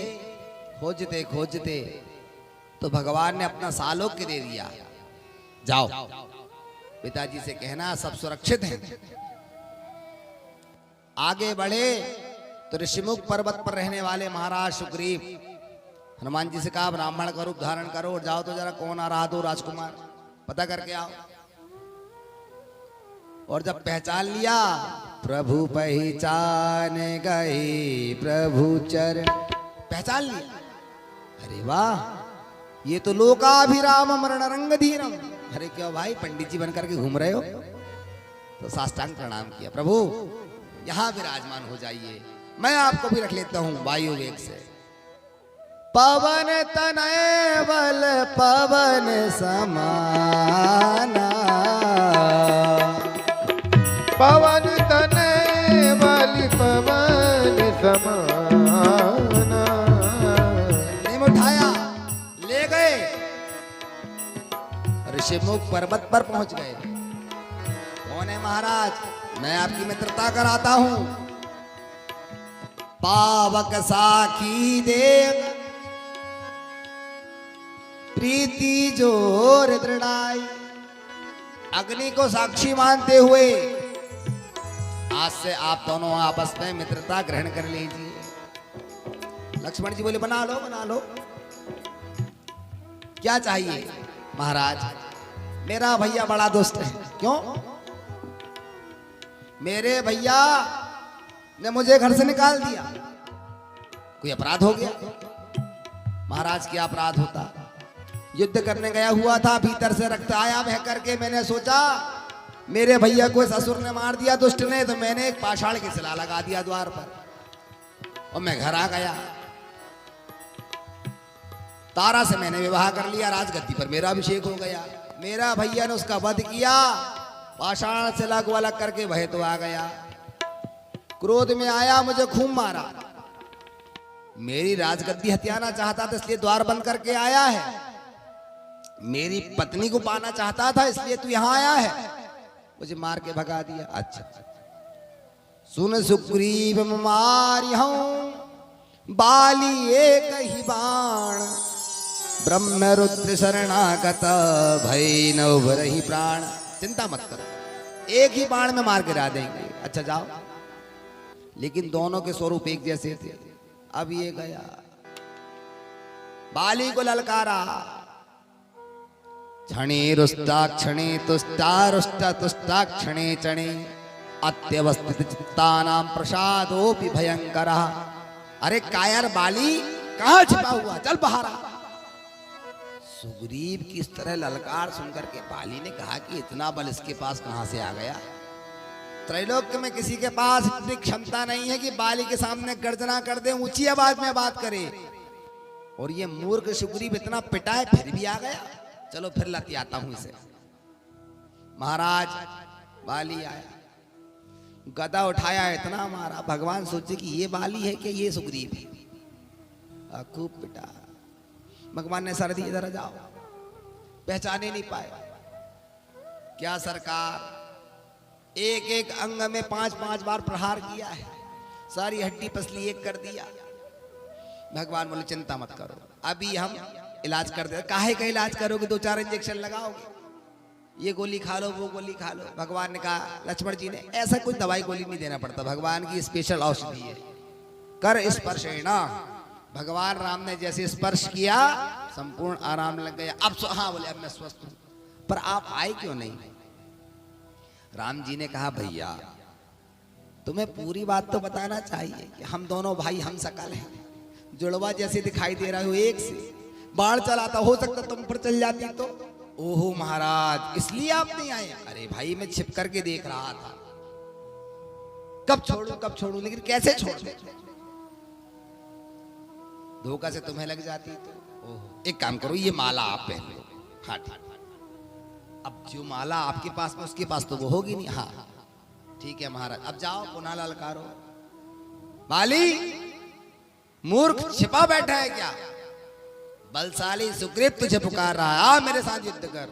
खोजते खोजते तो भगवान ने अपना सालोक्य दे दिया। जाओ पिताजी से कहना सब सुरक्षित हैं। आगे बढ़े तो ऋषिमुख पर्वत पर रहने वाले महाराज सुग्रीव हनुमान जी से कहा ब्राह्मण का रूप धारण करो और जाओ तो जरा कौन आ रहा, दो राजकुमार पता करके आओ। और जब पहचान लिया, प्रभु पहचान गए प्रभु चरण, पहचान लिया, अरे वाह ये तो लोकाभिराम मरण रंग धीरम। अरे क्यों भाई पंडित जी बनकर के घूम रहे हो? तो साष्टांग प्रणाम किया, प्रभु यहां विराजमान हो जाइए, मैं आपको भी रख लेता हूं वायु वेग से। पवन तनय बल पवन समाना, पवन तनय बल पवन समाना। नहीं उठाया, ले गए, ऋषिमुख पर्वत पर पहुंच गए। कौन है महाराज? मैं आपकी मित्रता कराता हूं। पावक साखी देव प्रीति जोर दृढ़ाई, अग्नि को साक्षी मानते हुए आज से आप दोनों आपस में मित्रता ग्रहण कर लीजिए। लक्ष्मण जी बोले बना लो बना लो। क्या चाहिए? महाराज मेरा भैया बड़ा दुष्ट है। क्यों? मेरे भैया ने मुझे घर से निकाल दिया। कोई अपराध हो गया? महाराज क्या अपराध होता? युद्ध करने गया हुआ था, भीतर से रक्त आया बह करके। मैंने सोचा मेरे भैया को इस असुर ने मार दिया, दुष्ट ने, तो मैंने एक पाषाण की शिला लगा दिया द्वार पर और मैं घर आ गया। तारा से मैंने विवाह कर लिया, राजगद्दी पर मेरा अभिषेक हो गया। मेरा भैया ने उसका वध किया, पाषाण शिला को अलग करके वह तो आ गया। क्रोध में आया, मुझे खूब मारा। मेरी राजगद्दी हथियाना चाहता था इसलिए द्वार बंद करके आया है। मेरी पत्नी को पाना चाहता था इसलिए तू यहां आया है। मुझे मार के भगा दिया। अच्छा, सुन सुग्रीव मारी हूं बाली एक ही बाण, ब्रह्म रुद्र शरणागत भय न उभरहि प्राण। चिंता मत करो, एक ही बाण में मार गिरा देंगे। अच्छा जाओ। लेकिन दोनों के स्वरूप एक जैसे थे। अब ये गया, बाली को ललकारा, क्षणे रुष्टा क्षणे तुष्टा रुष्टा तुष्टा क्षणे चणे अत्यवस्थित चित्तानां प्रसादोपि भयंकरः। अरे कायर बाली, कहां छिपा हुआ, चल बाहर आ। सुग्रीव की इस तरह ललकार सुनकर के बाली ने कहा कि इतना बल इसके पास कहां से आ गया? त्रैलोक्य में किसी के पास इतनी क्षमता नहीं है कि बाली के सामने गर्जना कर दे, ऊंची आवाज में बात करे। और ये मूर्ख सुग्रीव इतना पिटाए फिर भी आ गया। चलो फिर लतियाता हूं इसे। महाराज बाली आया, गदा उठाया, इतना मारा, भगवान सोचे कि ये बाली है कि ये सुग्रीव है। खूब पिटा। भगवान ने सर दी, इधर जाओ। पहचाने नहीं पाए। क्या सरकार, एक एक अंग में 5-5 बार प्रहार किया है, सारी हड्डी पसली एक कर दिया। भगवान बोले चिंता मत करो, अभी हम इलाज कर दे। काहे का इलाज करोगे? 2-4 इंजेक्शन लगाओगे, ये गोली खा लो, वो गोली खा लो। भगवान ने कहा, लक्ष्मण जी ने, ऐसा कुछ दवाई गोली नहीं देना पड़ता, भगवान की स्पेशल औषधि है। कर स्पर्शेण। भगवान राम ने जैसे स्पर्श किया, संपूर्ण आराम लग गया। अब हाँ बोले, अब मैं स्वस्थ हूं। पर आप आए क्यों नहीं? राम जी ने कहा, भैया तुम्हें पूरी बात तो बताना चाहिए कि हम दोनों भाई हम सकल हैं, जुड़वा जैसे दिखाई दे रहे हो एक से। बाढ़ चलाता, हो सकता तुम पर चल जाती तो। ओहो महाराज, इसलिए आप नहीं आए? अरे भाई मैं छिप करके देख रहा था, कब छोड़ू, लेकिन कैसे छोड़ दे? धोखा से तुम्हें लग जाती तो। ओहो, एक काम करो, ये माला आप पहन लो। हाँ ठीक। अब जो माला आपके पास में उसके पास तो वो होगी नहीं। हाँ ठीक है महाराज, अब जाओ पुनः ललकारो। बाली मूर्ख, छिपा बैठा है क्या? बलशाली सुग्रीव तुझे पुकार रहा है, आ मेरे साथ युद्ध कर।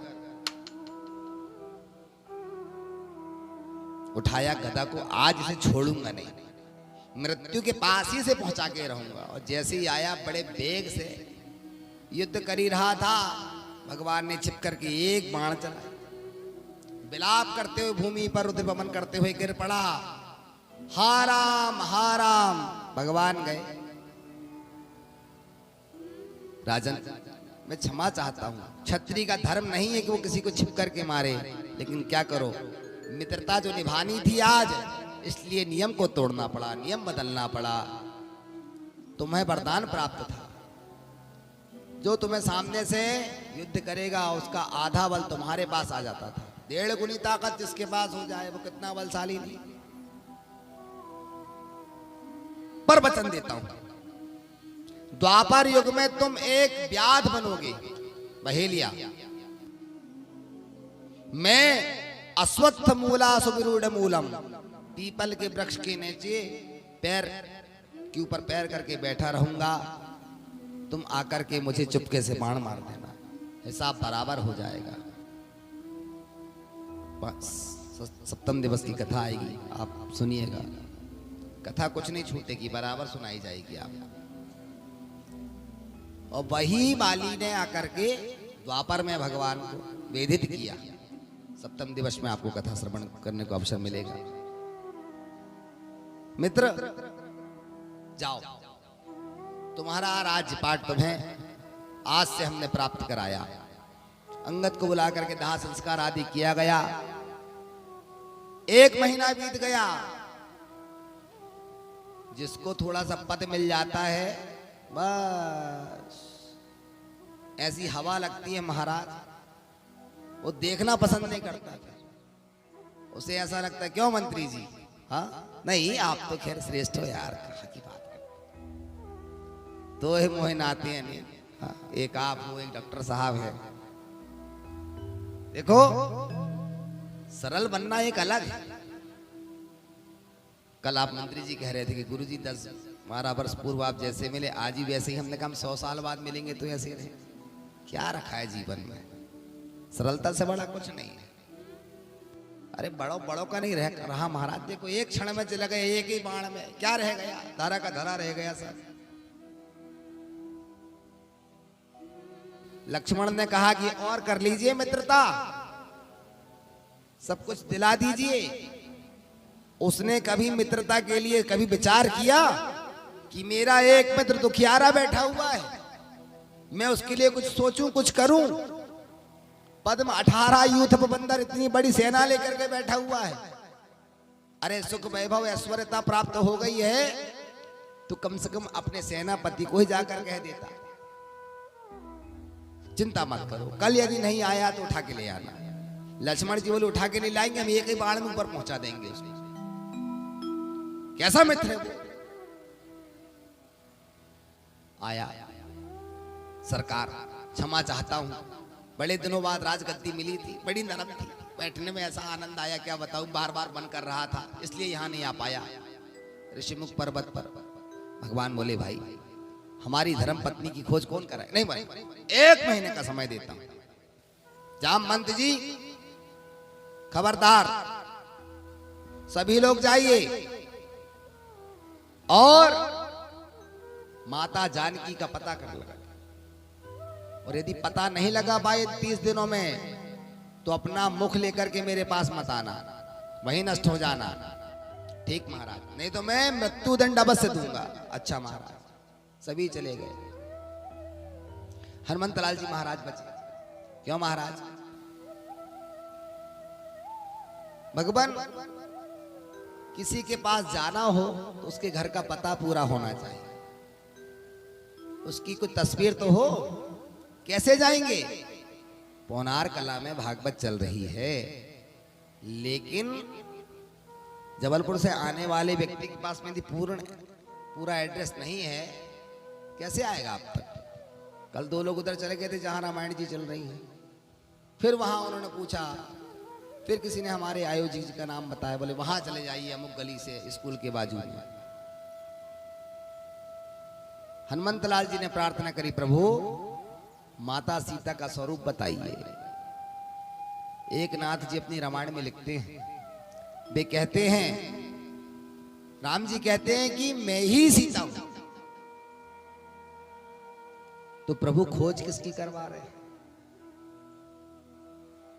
उठाया गदा को, आज इसे छोड़ूंगा नहीं, मृत्यु के पास ही से पहुंचा के रहूंगा। और जैसे ही आया, बड़े वेग से युद्ध कर ही रहा था, भगवान ने छिप करके एक बाण चला, विलाप करते हुए भूमि पर रुद्रपमन करते हुए गिर पड़ा। हा राम। भगवान गए। राजन, मैं क्षमा चाहता हूं, क्षत्रिय का धर्म नहीं है कि वो किसी को छिप करके मारे, लेकिन क्या करो, मित्रता जो निभानी थी आज, इसलिए नियम को तोड़ना पड़ा, नियम बदलना पड़ा। तुम्हें वरदान प्राप्त था, जो तुम्हें सामने से युद्ध करेगा उसका आधा बल तुम्हारे पास आ जाता था। 1.5 गुनी ताकत जिसके पास हो जाए वो कितना बलशाली नहीं। पर वचन देता हूं, द्वापर युग में तुम एक व्याध बनोगे, बहेलिया। मैं अश्वत्थ मूला सुविरूढ़ मूलम, पीपल के वृक्ष के नीचे पैर के ऊपर पैर करके बैठा रहूंगा। तुम आकर के मुझे चुपके से बाण मार देना, हिसाब बराबर हो जाएगा। सप्तम दिवस की कथा आएगी, आप सुनिएगा। कथा कुछ नहीं छूटेगी, बराबर सुनाई जाएगी आपको। और वही बाली ने आकर के द्वापर में भगवान को वेदित किया। सप्तम दिवस में आपको कथा श्रवण करने को अवसर मिलेगा। मित्र जाओ, तुम्हारा राज्यपाट तुम्हें आज से हमने प्राप्त कराया। अंगद को बुला करके दाह संस्कार आदि किया गया। 1 महीना बीत गया। जिसको थोड़ा सा पद मिल जाता है बस ऐसी हवा लगती है महाराज, वो देखना पसंद नहीं करता। उसे ऐसा लगता है क्यों मंत्री जी, हाँ नहीं आप तो खैर श्रेष्ठ हो यार, कहाँ की बात है, तो ही मोहे नाते हैं नहीं। हाँ, एक आप हो, एक डॉक्टर साहब है। देखो सरल बनना एक अलग है। कल आप मंत्री जी कह रहे थे कि गुरुजी 10-12 वर्ष पूर्व आप जैसे मिले आज ही वैसे ही। हमने कहा हम 100 साल बाद मिलेंगे तो ऐसे रहे। क्या रखा है जीवन में, सरलता से बड़ा कुछ नहीं है। अरे बड़ों बड़ों का नहीं रहा महाराज। देखो एक क्षण में चला गया, एक ही बाण में क्या रह गया, धारा का धरा रह गया सर। लक्ष्मण ने कहा कि और कर लीजिए मित्रता, सब कुछ दिला दीजिए। उसने कभी मित्रता के लिए कभी विचार किया कि मेरा एक मित्र दुखियारा बैठा हुआ है, मैं उसके लिए कुछ सोचूं, कुछ करूं। पद्म 18 यूथ बंदर इतनी बड़ी सेना लेकर के बैठा हुआ है। अरे सुख वैभव ऐश्वर्यता प्राप्त हो गई है तो कम से कम अपने सेनापति को ही जाकर कह देता, चिंता मत करो, कल यदि नहीं आया तो उठा के ले आना। लक्ष्मण जी बोले उठा के नहीं लाएंगे, हम एक ही बाण में ऊपर पहुंचा देंगे उसको। कैसा मित्र है वो। आया, सरकार क्षमा चाहता हूं, बड़े दिनों बाद राजगद्दी मिली थी, बड़ी नरम थी, बैठने में ऐसा आनंद आया क्या बताऊं, बार बार मन कर रहा था इसलिए यहां नहीं आ पाया। ऋषिमुख पर्वत पर भगवान बोले भाई हमारी धर्म पत्नी की खोज कौन कराए। नहीं भाई 1 महीने का समय देता हूं। जामवंत जी खबरदार, सभी लोग जाइए और माता जानकी का पता कर लगा, और यदि पता नहीं लगा पाए 30 दिनों में तो अपना मुख लेकर के मेरे पास मत आना, वहीं नष्ट हो जाना। ठीक महाराज, नहीं तो मैं मृत्युदंड अवश्य दूंगा। अच्छा महाराज, सभी चले गए। हनुमंतलाल जी महाराज बचे। क्यों महाराज, भगवान किसी के पास जाना हो तो उसके घर का पता पूरा होना चाहिए, उसकी कोई तस्वीर तो हो। कैसे जाएंगे, पौनार कला में भागवत चल रही है, लेकिन जबलपुर से आने वाले व्यक्ति के पास में यदि पूरा एड्रेस नहीं है कैसे आएगा आप तक। कल 2 लोग उधर चले गए थे जहां रामायण जी चल रही है, फिर वहां उन्होंने पूछा, फिर किसी ने हमारे आयोजी जी का नाम बताया, बोले वहां चले जाइए अमुक गली से, स्कूल के बाजू में। हनुमंतलाल जी ने प्रार्थना करी, प्रभु माता सीता का स्वरूप बताइए। एक नाथ जी अपनी रामायण में लिखते हैं, वे कहते हैं, राम जी कहते हैं कि मैं ही सीता हूं, तो प्रभु खोज किसकी करवा रहे हैं।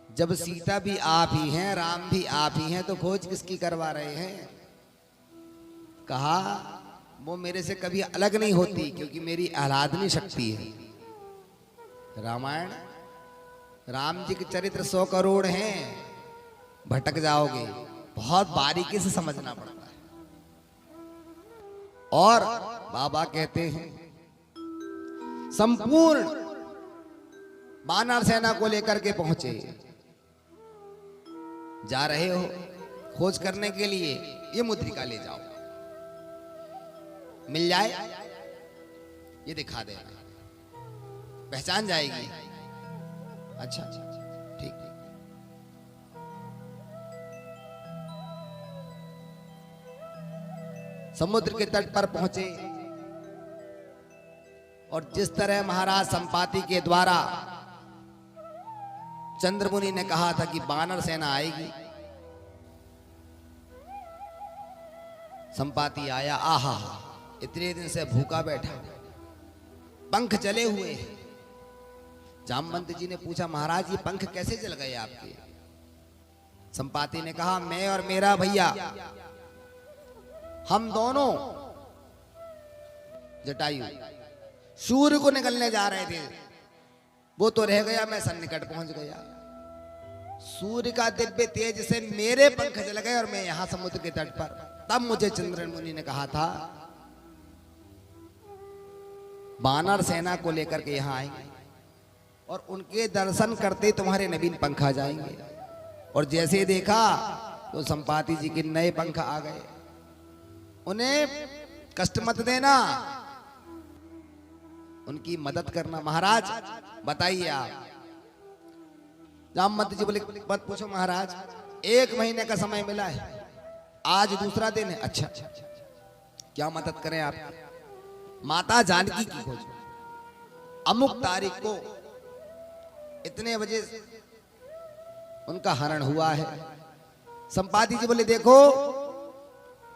जब सीता भी आप ही हैं, राम भी आप ही हैं, तो खोज किसकी करवा रहे हैं। कहा वो मेरे से कभी अलग नहीं होती क्योंकि मेरी आह्लादनी शक्ति है। रामायण राम जी के चरित्र 100 करोड़ हैं, भटक जाओगे, बहुत बारीकी से समझना पड़ता है। और बाबा कहते हैं संपूर्ण वानर सेना को लेकर के पहुंचे, जा रहे हो खोज करने के लिए, ये मुद्रिका ले जाओ, मिल जाए ये दिखा दे, पहचान जाएगी। अच्छा ठीक। समुद्र के तट पर पहुंचे और जिस तरह महाराज संपाति के द्वारा चंद्रमुनि ने कहा था कि वानर सेना आएगी, संपाति आया। आहा, इतने दिन से भूखा बैठा, पंख जले हुए। जामवंत जी ने पूछा, महाराज ये पंख कैसे जल गए आपके। संपाति ने कहा, मैं और मेरा भैया हम दोनों जटायु सूर्य को निकलने जा रहे थे, वो तो रह गया, मैं सन्निकट पहुंच गया। सूर्य का दिव्य तेज से मेरे पंख जल गए और मैं यहां समुद्र के तट पर तब मुझे चंद्रन मुनि ने कहा था वानर सेना को लेकर के यहां आएंगे और उनके दर्शन करते तुम्हारे नवीन पंख आ जाएंगे। और जैसे देखा तो संपाति जी के नए पंख आ गए। उन्हें कष्ट मत देना, उनकी मदद करना। महाराज बताइए आप। जामवंत जी बोले मत पूछो महाराज, 1 महीने का समय मिला है, आज दूसरा दिन है। अच्छा क्या मदद करें आप? माता जानकी की खोज, अमुक तारीख को इतने बजे उनका हरण हुआ है। संपाति जी बोले देखो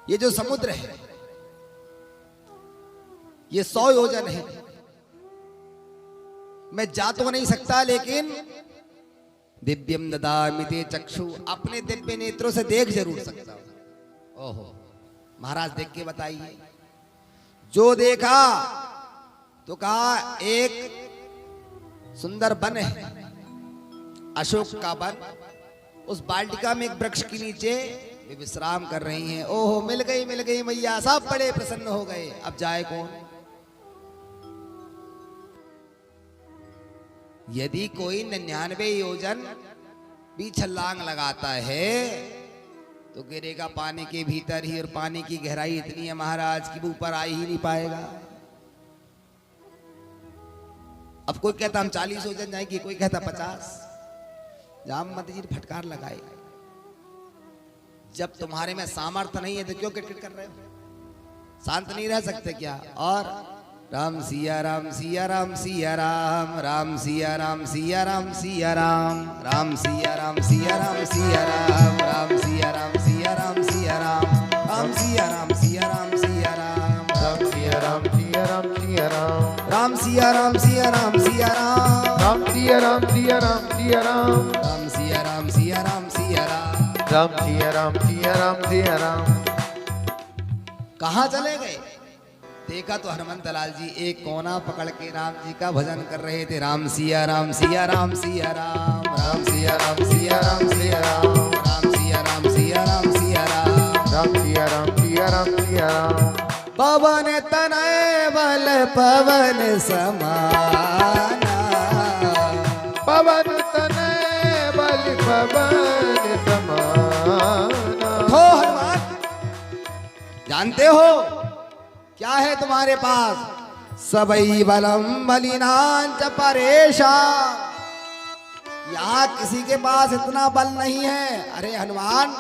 ये जो समुद्र है ये 100 योजन है, मैं जा तो नहीं सकता लेकिन दिव्यम ददामि ते चक्षु, अपने दिव्य नेत्रों से देख जरूर सकता हूं। ओहो महाराज देख के बताइए। जो देखा तो कहा एक सुंदर वन है, अशोक का वन, उस बाल्टिका में एक वृक्ष के नीचे वे विश्राम कर रही हैं। ओहो मिल गई मैया, सब बड़े प्रसन्न हो गए। अब जाए कौन? यदि कोई 99 योजन भी छलांग लगाता है तो गिरेगा पानी के भीतर ही, और पानी की गहराई इतनी है महाराज कि वो ऊपर आ ही नहीं पाएगा। अब कोई कहता हम 40 योजन जाएंगे, कोई कहता 50। जामवंत जी ने फटकार लगाई, जब तुम्हारे में सामर्थ्य नहीं है तो क्यों किटकिट कर रहे हो? शांत नहीं रह सकते क्या? और राम सिया राम सिया राम सिया राम, राम सिया राम सिया राम सिया राम, राम सिया राम सिया राम सिया राम, राम सिया राम सिया राम सिया राम, राम सिया राम सिया राम सिया राम, राम सिया राम सिया राम सिया राम, राम सिया राम सिया राम सिया राम, राम सिया राम सिया राम सिया राम, राम सिया राम सिया राम सिया राम, राम सिया राम सिया राम सिया राम। कहाँ चले गए? देखा तो हनुमंत लाल जी एक कोना पकड़ के राम जी का भजन कर रहे थे। राम सिया राम सिया राम सिया राम, राम सिया राम सिया राम सिया राम, राम सिया राम सिया राम सिया राम, राम सिया राम सिया राम सिया राम। पवन तनय बल पवन समाना, पवन तनय बल पवन समाना। हो हनुमान, जानते हो क्या है तुम्हारे पास? सबई बलम बलिनांच परेशा, यहाँ किसी के पास इतना बल नहीं है। अरे हनुमान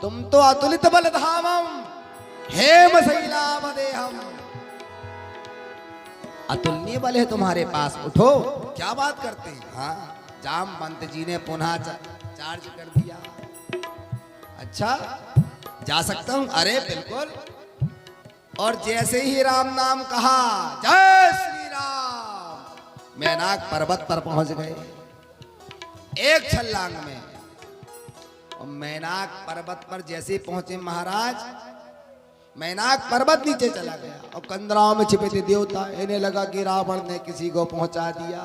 तुम तो अतुलित बल धामम हेम शैलावदेहम, अतुलनीय बल है तुम्हारे पास। उठो, क्या बात करते हैं? हाँ, जामवंत जी ने पुनः चार्ज कर दिया। अच्छा जा सकता हूं? अरे बिल्कुल। और जैसे ही राम नाम कहा, जय श्री राम, मैनाक पर्वत पर पहुंच गए एक छलांग में। और मैनाक पर्वत पर जैसे पहुंचे महाराज, मैनाक पर्वत नीचे चला गया और कंदराओं में छिपे थे देवता। इन्हें लगा कि रावण ने किसी को पहुंचा दिया।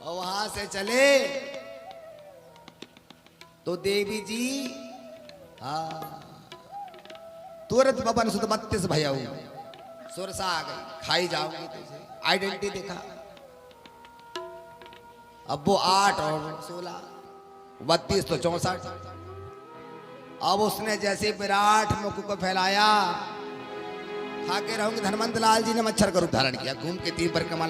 और वहां से चले तो देवी जी तुरंत बबन सुत 32 भयऊ, सुरसा आ गई, खाई जाओगी तुझे। आइडेंटिटी देखा, अब वो 8 और 16, 32 तो 64। अब उसने जैसे विराट मुख को फैलाया, खा के रहूंगी। हनुमंत लाल जी ने मच्छर का रूप धारण किया, घूम के तीर पर कमल